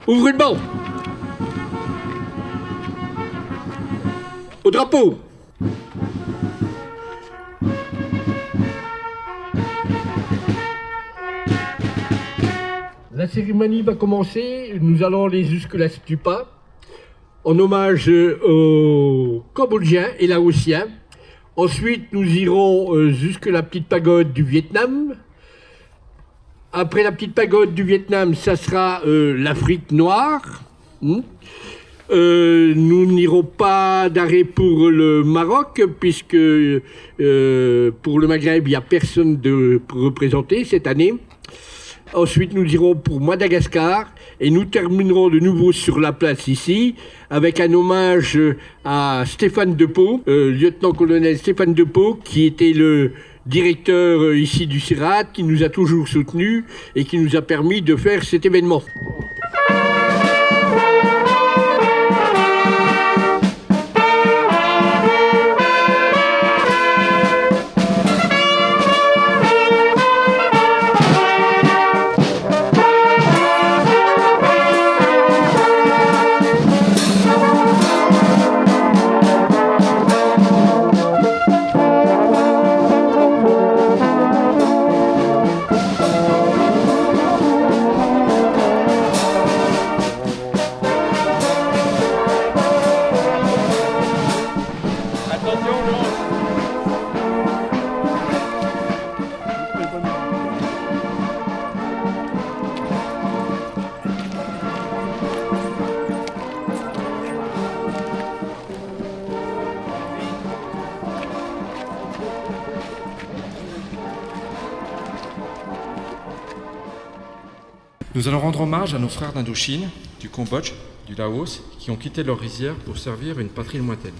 Ouvrez le banc. Au drapeau. La cérémonie va commencer. Nous allons aller jusque la stupa en hommage aux Cambodgiens et Laotiens. Ensuite, nous irons jusque la petite pagode du Vietnam. Après la petite pagode du Vietnam, ça sera l'Afrique noire. Nous n'irons pas d'arrêt pour le Maroc, puisque pour le Maghreb, il n'y a personne de représenté cette année. Ensuite, nous irons pour Madagascar et nous terminerons de nouveau sur la place ici avec un hommage à Stéphane Depot, lieutenant-colonel Stéphane Depot, qui était le directeur ici du CIRAD, qui nous a toujours soutenus et qui nous a permis de faire cet événement. Nous allons rendre hommage à nos frères d'Indochine, du Cambodge, du Laos, qui ont quitté leur rizière pour servir une patrie lointaine.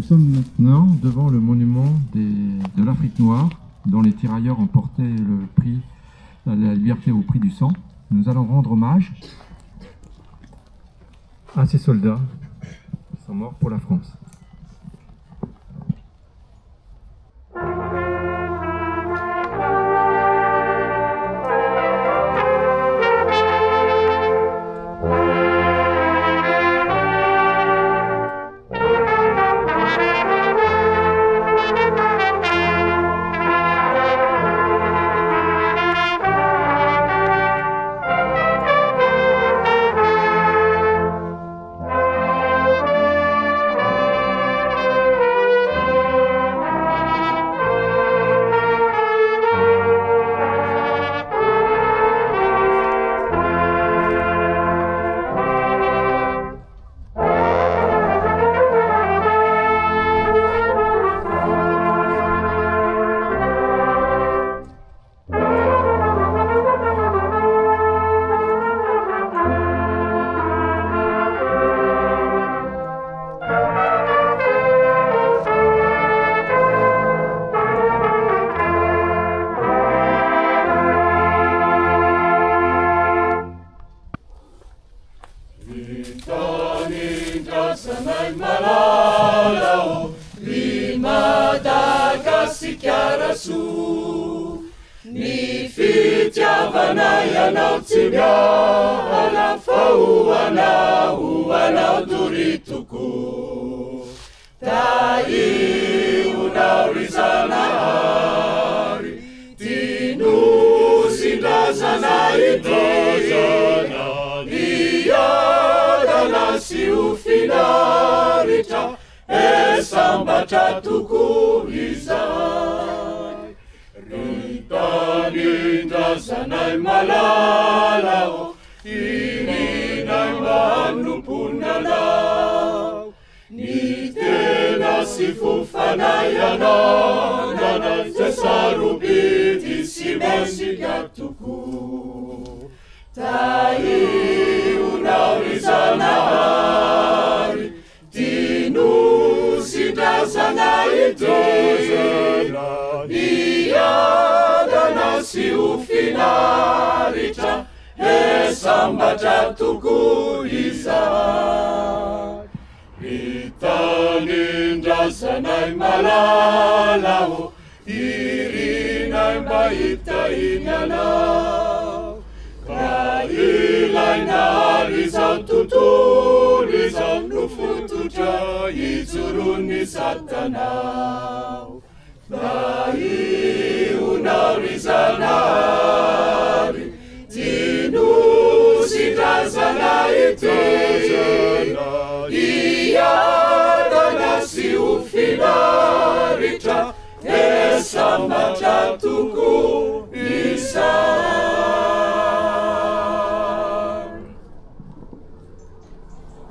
sommes maintenant devant le monument de l'Afrique noire, dont les tirailleurs ont porté le prix, la liberté au prix du sang. Nous allons rendre hommage à ces soldats qui sont morts pour la France.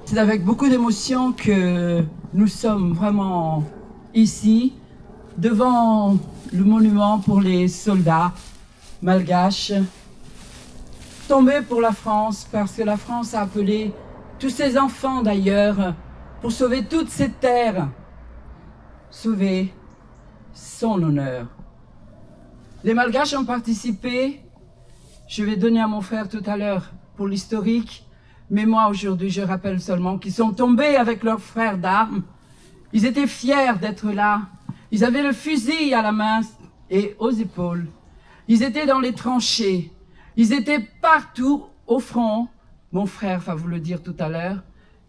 C'est avec beaucoup d'émotion que nous sommes vraiment ici, devant le monument pour les soldats malgaches, tombés pour la France, parce que la France a appelé tous ses enfants d'ailleurs, pour sauver toutes ces terres, sauver son honneur. Les Malgaches ont participé, je vais donner à mon frère tout à l'heure pour l'historique, mais moi aujourd'hui je rappelle seulement qu'ils sont tombés avec leurs frères d'armes. Ils étaient fiers d'être là, ils avaient le fusil à la main et aux épaules. Ils étaient dans les tranchées, ils étaient partout au front. Mon frère va vous le dire tout à l'heure,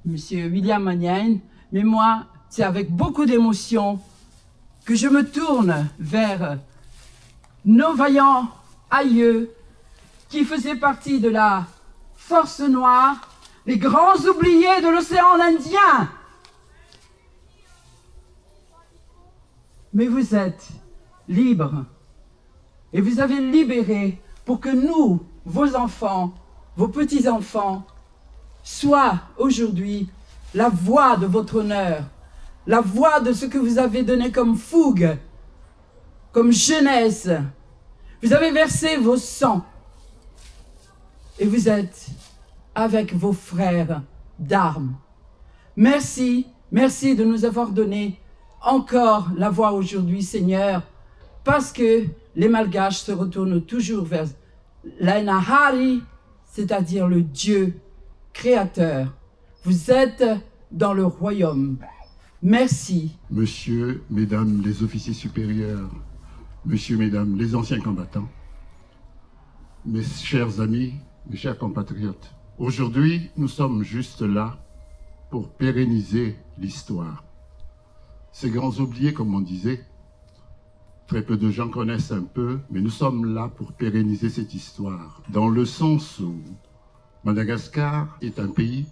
Monsieur William Magnagne, mais moi c'est avec beaucoup d'émotion que je me tourne vers nos vaillants aïeux qui faisaient partie de la force noire, les grands oubliés de l'océan Indien. Mais vous êtes libres et vous avez libéré pour que nous, vos enfants, vos petits-enfants, soient aujourd'hui la voix de votre honneur, la voix de ce que vous avez donné comme fougue, comme jeunesse. Vous avez versé vos sangs et vous êtes avec vos frères d'armes. Merci, merci de nous avoir donné encore la voix aujourd'hui, Seigneur, parce que les Malgaches se retournent toujours vers l'Ainahari, c'est-à-dire le Dieu créateur. Vous êtes dans le royaume. Merci. Monsieur, mesdames les officiers supérieurs, monsieur, mesdames les anciens combattants, mes chers amis, mes chers compatriotes, aujourd'hui, nous sommes juste là pour pérenniser l'histoire. Ces grands oubliés, comme on disait, très peu de gens connaissent un peu, mais nous sommes là pour pérenniser cette histoire, dans le sens où Madagascar est un pays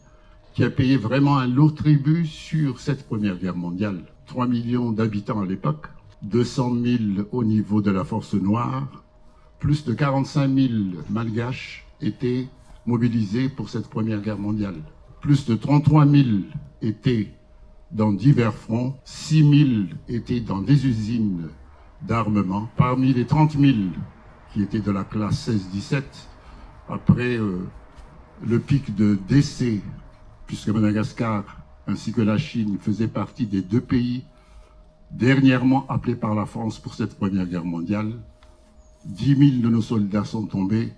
qui a payé vraiment un lourd tribut sur cette Première Guerre mondiale. 3 millions d'habitants à l'époque, 200 000 au niveau de la Force Noire, plus de 45 000 Malgaches étaient mobilisés pour cette Première Guerre mondiale. Plus de 33 000 étaient dans divers fronts, 6 000 étaient dans des usines d'armement. Parmi les 30 000 qui étaient de la classe 16-17, après le pic de décès, puisque Madagascar ainsi que la Chine faisaient partie des 2 pays dernièrement appelés par la France pour cette Première Guerre mondiale, 10 000 de nos soldats sont tombés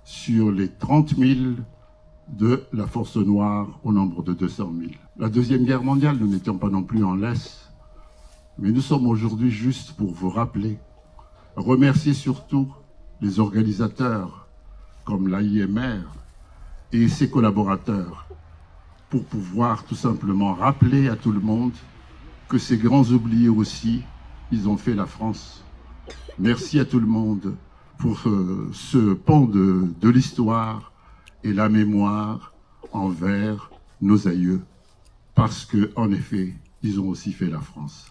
sur les 30 000 de la Force Noire au nombre de 200 000. La Deuxième Guerre mondiale, nous n'étions pas non plus en laisse, mais nous sommes aujourd'hui juste pour vous rappeler, remercier surtout les organisateurs comme l'AIMR et ses collaborateurs pour pouvoir tout simplement rappeler à tout le monde que ces grands oubliés aussi, ils ont fait la France. Merci à tout le monde pour ce pan de l'histoire et la mémoire envers nos aïeux, parce que en effet, ils ont aussi fait la France.